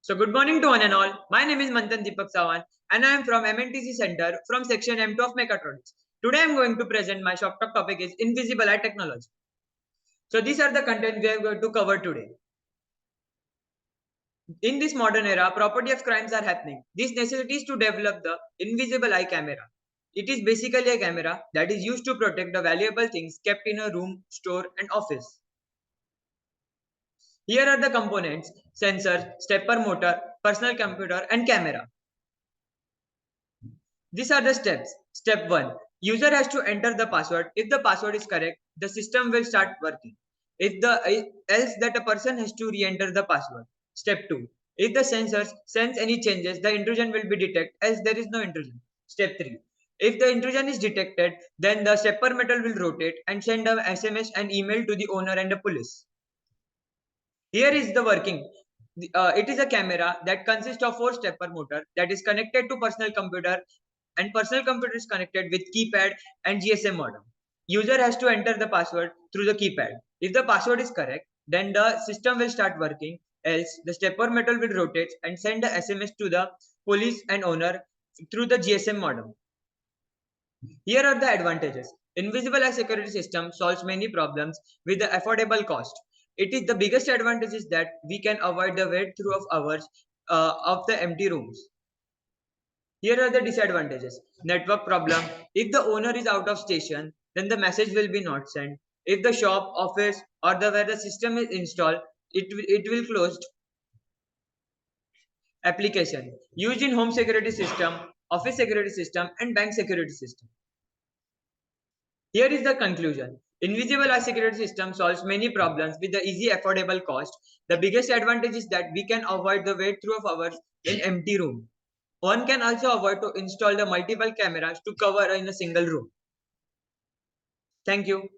So good morning to one and all. My name is Manthan Deepak Sawan and I am from MNTC Center from section M2 of Mechatronics. Today I am going to present my short talk topic is Invisible Eye Technology. So these are the content we are going to cover today. In this modern era, property of crimes are happening. This necessitates to develop the invisible eye camera. It is basically a camera that is used to protect the valuable things kept in a room, store and office. Here are the components: sensor, stepper motor, personal computer and camera. These are the steps. Step 1. User has to enter the password. If the password is correct, the system will start working. Else that a person has to re-enter the password. Step 2. If the sensors sense any changes, the intrusion will be detected, else there is no intrusion. Step 3. If the intrusion is detected, then the stepper metal will rotate and send a SMS and email to the owner and the police. Here is the working. It is a camera that consists of 4 stepper motor that is connected to personal computer, and personal computer is connected with keypad and GSM modem. User has to enter the password through the keypad. If the password is correct, then the system will start working, else the stepper metal will rotate and send the SMS to the police and owner through the GSM modem. Here are the advantages. Invisible Eye Security System solves many problems with the affordable cost. It is the biggest advantage is that we can avoid the wait through of hours of the empty rooms. Here are the disadvantages. Network problem. If the owner is out of station, then the message will be not sent. If the shop, office or the where the system is installed, it will closed. Application. Used in home security system, office security system and bank security system. Here is the conclusion. Invisible Eye Security System solves many problems with the easy affordable cost. The biggest advantage is that we can avoid the wait through of hours in empty room. One can also avoid to install the multiple cameras to cover in a single room. Thank you.